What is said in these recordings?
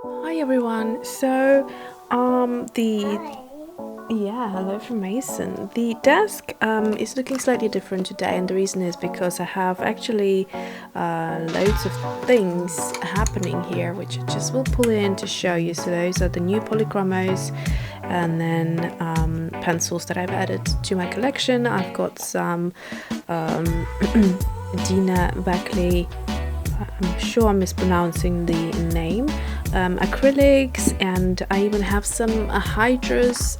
Hi everyone. Hello from Mason. The desk is looking slightly different today, and the reason is because I have actually loads of things happening here, which I just will pull in to show you. So those are the new polychromos, and then pencils that I've added to my collection. I've got some Dina Beckley, I'm sure I'm mispronouncing the name, acrylics, and I even have some hydrous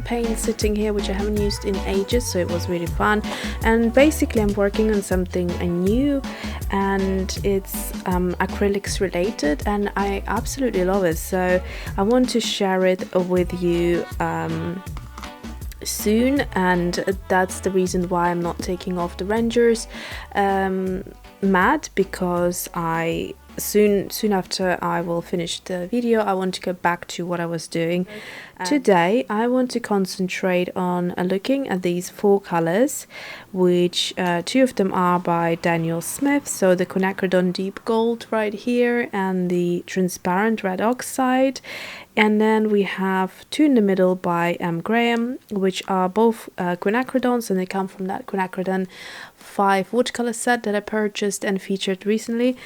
paint sitting here, which I haven't used in ages, so it was really fun. And basically I'm working on something new, and it's acrylics related, and I absolutely love it, so I want to share it with you soon, and that's the reason why I'm not taking off the Rangers mat, because I soon after I will finish the video, I want to go back to what I was doing. Today I want to concentrate on looking at these four colors, which two of them are by Daniel Smith, so the Quinacridone Deep Gold right here and the Transparent Red Oxide, and then we have two in the middle by Graham, which are both quinacridones, and they come from that Quinacridone 5 watercolor set that I purchased and featured recently.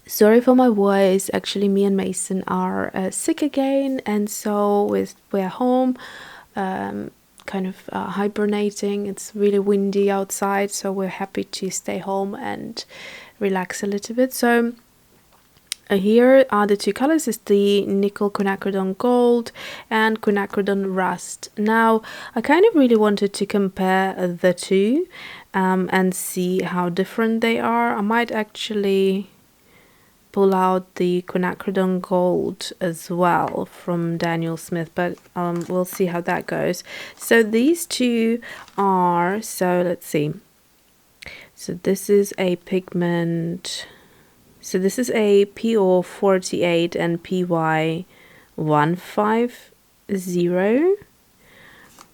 Sorry for my voice, actually me and Mason are sick again, and so we're home, kind of hibernating. It's really windy outside, so we're happy to stay home and relax a little bit. So here are the two colors, is the Nickel Quinacridone Gold and Quinacridone Rust. Now I kind of really wanted to compare the two and see how different they are. I might actually pull out the Quinacridone Gold as well from Daniel Smith, but we'll see how that goes. So these two are, so let's see, so this is a pigment, so this is a PO48 and PY150,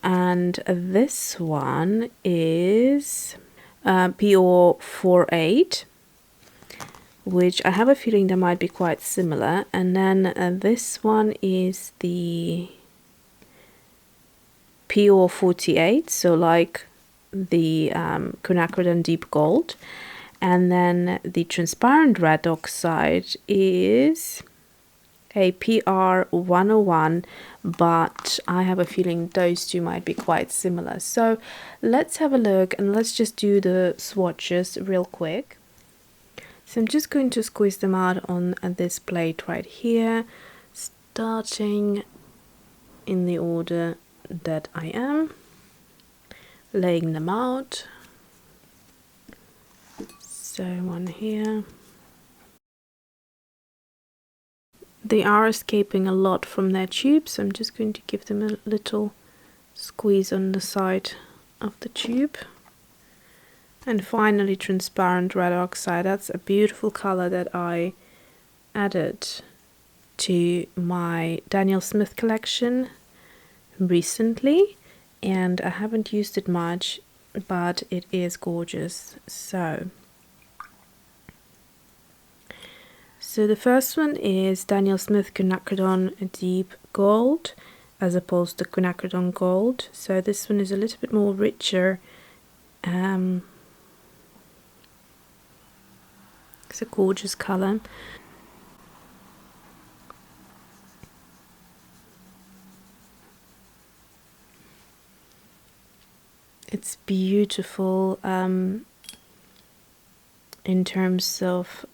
and this one is PO48, which I have a feeling they might be quite similar. And then this one is the PO48, so like the Quinacridone Deep Gold. And then the Transparent Red Oxide is a PR101, but I have a feeling those two might be quite similar. So let's have a look, and let's just do the swatches real quick. So I'm just going to squeeze them out on this plate right here, starting in the order that I am, laying them out. So one here. They are escaping a lot from their tube, so I'm just going to give them a little squeeze on the side of the tube. And finally, Transparent Red Oxide. That's a beautiful color that I added to my Daniel Smith collection recently, and I haven't used it much, but it is gorgeous. So the first one is Daniel Smith Quinacridone Deep Gold, as opposed to Quinacridone Gold. So this one is a little bit more richer. It's a gorgeous color. It's beautiful in terms of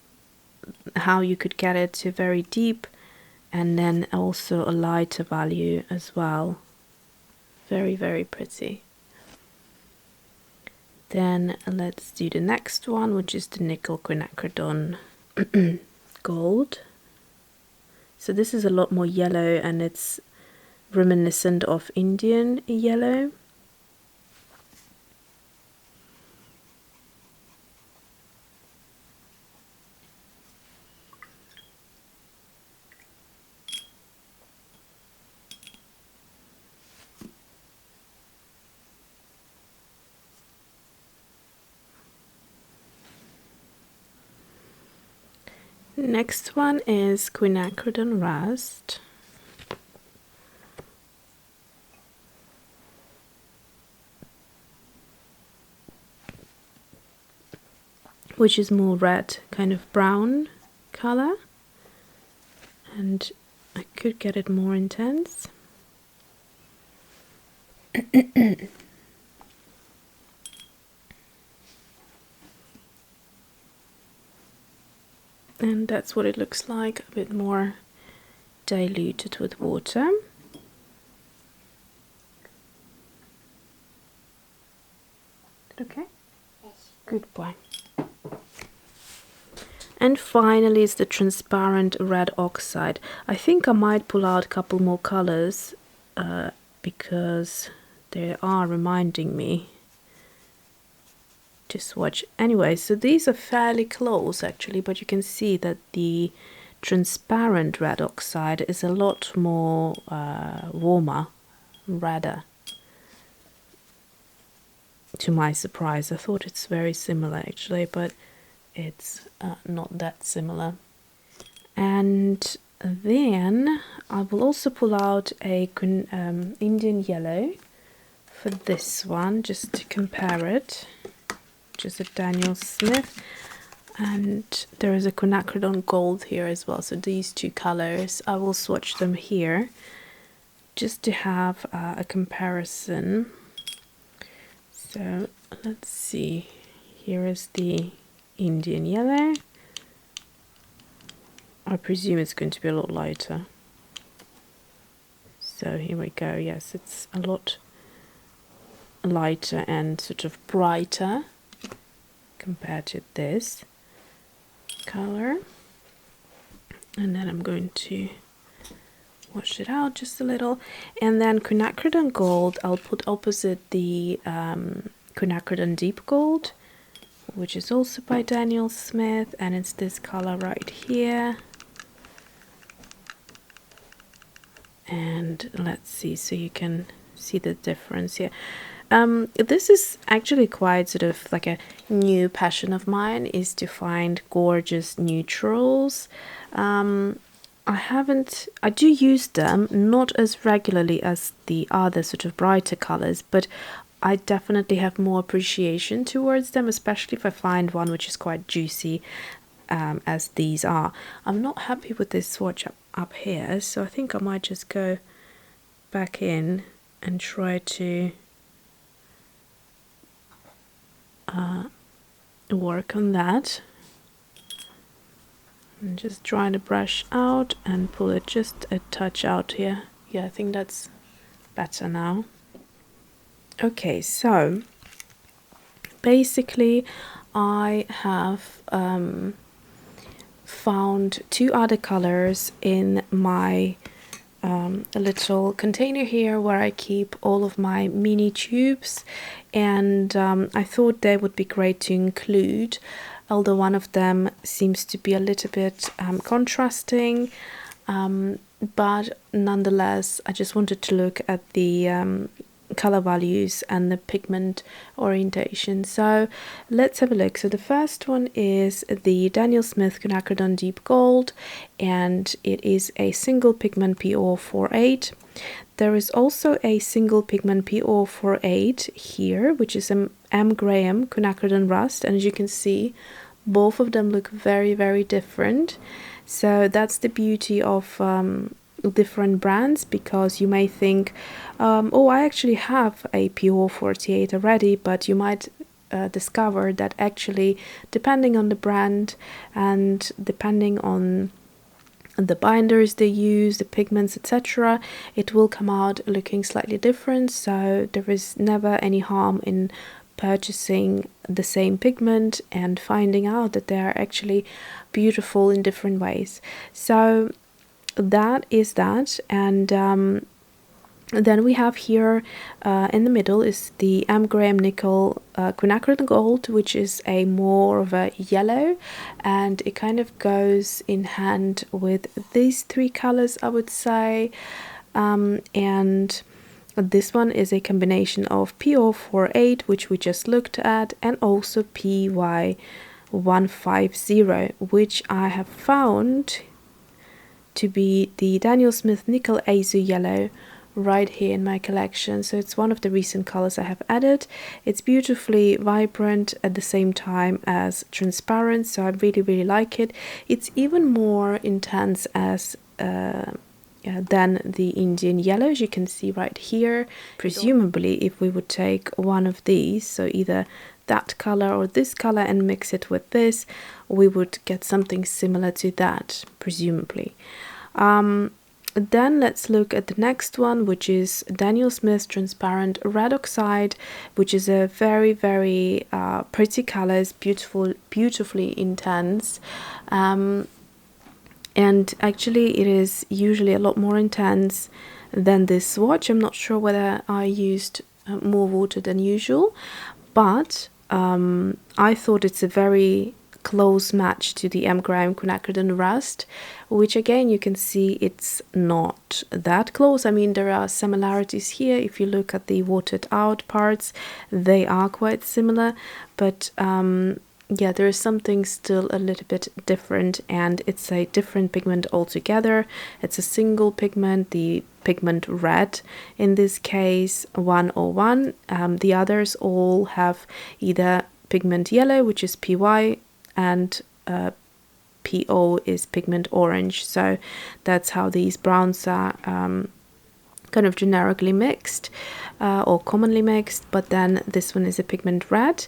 how you could get it to very deep, and then also a lighter value as well. Very, very pretty. Then let's do the next one, which is the Nickel Quinacridone Gold. So this is a lot more yellow, and it's reminiscent of Indian yellow. Next one is Quinacridone Rust. Which is more red, kind of brown color. And I could get it more intense. And that's what it looks like, a bit more diluted with water. Okay? Yes. Good boy. And finally is the transparent red oxide. I think I might pull out a couple more colors because they are reminding me to swatch. Anyway, so these are fairly close actually, but you can see that the transparent red oxide is a lot more warmer, redder. To my surprise, I thought it's very similar actually, but it's not that similar. And then I will also pull out a Indian yellow for this one, just to compare it, which is a Daniel Smith. And there is a Quinacridone Gold here as well, so these two colors, I will swatch them here just to have a comparison. So let's see, here is the Indian yellow. I presume it's going to be a lot lighter. So here we go. Yes, it's a lot lighter and sort of brighter compared to this color. And then I'm going to wash it out just a little. And then Quinacridone Gold, I'll put opposite the Quinacridone Deep Gold, which is also by Daniel Smith, and it's this color right here. And let's see, so you can see the difference here. This is actually quite sort of like a new passion of mine, is to find gorgeous neutrals. I do use them, not as regularly as the other sort of brighter colors, but I definitely have more appreciation towards them, especially if I find one which is quite juicy, as these are. I'm not happy with this swatch up here, so I think I might just go back in and try to work on that. And just try to brush out and pull it just a touch out here. Yeah, I think that's better now. Okay, so basically I have found two other colors in my little container here where I keep all of my mini tubes, and I thought they would be great to include, although one of them seems to be a little bit contrasting, but nonetheless I just wanted to look at the color values and the pigment orientation. So let's have a look. So the first one is the Daniel Smith Quinacridone Deep Gold, and it is a single pigment PO48. There is also a single pigment PO48 here, which is an M. Graham Quinacridone Rust, and as you can see, both of them look very, very different. So that's the beauty of different brands, because you may think, oh, I actually have a PO48 already, but you might discover that actually, depending on the brand and depending on the binders they use, the pigments, etc., it will come out looking slightly different. So there is never any harm in purchasing the same pigment and finding out that they are actually beautiful in different ways. So that is that. And then we have here in the middle is the M. Graham Nickel Quinacridone Gold, which is a more of a yellow, and it kind of goes in hand with these three colors, I would say. And this one is a combination of PO48, which we just looked at, and also PY150, PY150, which I have found to be the Daniel Smith Nickel Azu Yellow right here in my collection. So it's one of the recent colors I have added. It's beautifully vibrant at the same time as transparent, so I really like it. It's even more intense as than the Indian yellow, as you can see right here. Presumably, if we would take one of these, so either that color or this color, and mix it with this, we would get something similar to that, presumably. Then let's look at the next one, which is Daniel Smith Transparent Red Oxide, which is a very pretty color. It's beautifully intense. And actually it is usually a lot more intense than this swatch. I'm not sure whether I used more water than usual, but I thought it's a very close match to the Graham Quinacridone Rust, which again you can see it's not that close. I mean, there are similarities here. If you look at the watered out parts, they are quite similar, but yeah, there is something still a little bit different, and it's a different pigment altogether. It's a single pigment, the pigment red in this case, 101. The others all have either pigment yellow, which is PY, and PO is pigment orange. So that's how these browns are kind of generically mixed or commonly mixed, but then this one is a pigment red.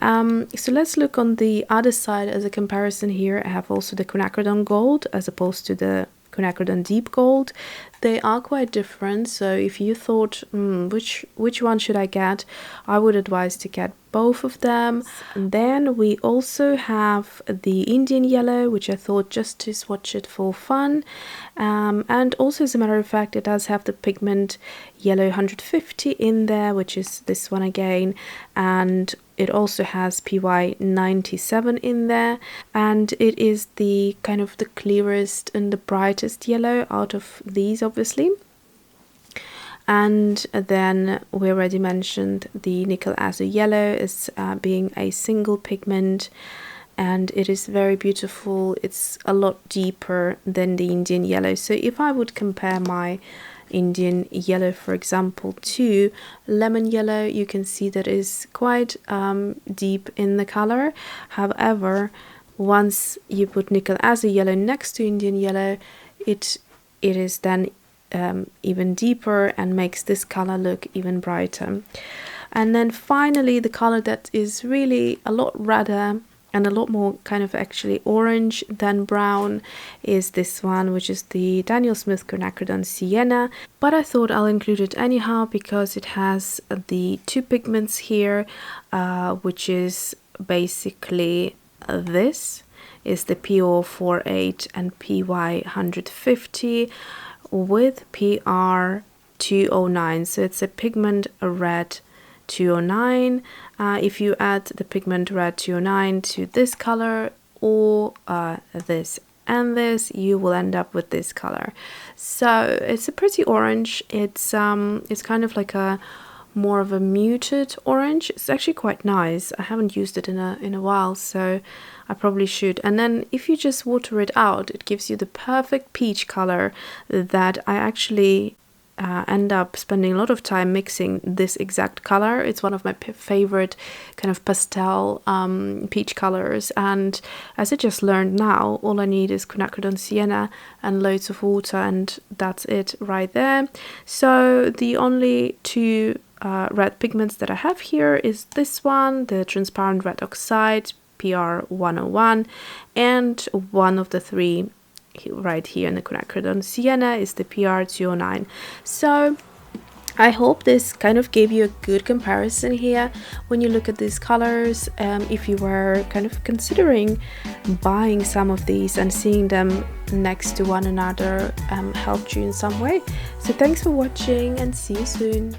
So let's look on the other side as a comparison here. I have also the Quinacridone Gold as opposed to the Quinacridone Deep Gold. They are quite different, so if you thought which one should I get, I would advise to get both of them. And then we also have the Indian Yellow, which I thought just to swatch it for fun, and also as a matter of fact it does have the pigment Yellow 150 in there, which is this one again, and it also has PY97 in there, and it is the kind of the clearest and the brightest yellow out of these, obviously. And then we already mentioned the Nickel Azu Yellow as being a single pigment, and it is very beautiful. It's a lot deeper than the Indian Yellow. So if I would compare my Indian Yellow, for example, to Lemon Yellow, you can see that is quite deep in the color. However, once you put Nickel Azu Yellow next to Indian Yellow, it is then even deeper and makes this color look even brighter. And then finally, the color that is really a lot redder and a lot more kind of actually orange than brown is this one, which is the Daniel Smith Quinacridone Sienna. But I thought I'll include it anyhow because it has the two pigments here, which is basically this is the PO48 and PY150 with PR209. So it's a pigment red 209. If you add the pigment red 209 to this color or this and this, you will end up with this color. So it's a pretty orange. It's kind of like a more of a muted orange. It's actually quite nice. I haven't used it in a while, so I probably should. And then if you just water it out, it gives you the perfect peach color that I actually end up spending a lot of time mixing this exact color. It's one of my favorite kind of pastel peach colors, and as I just learned now, all I need is Quinacridone Sienna and loads of water, and that's it right there. So the only two red pigments that I have here is this one, the Transparent Red Oxide PR101, and one of the three right here in the Quinacridone Sienna is the PR209. So I hope this kind of gave you a good comparison here when you look at these colors. If you were kind of considering buying some of these and seeing them next to one another helped you in some way. So thanks for watching and see you soon.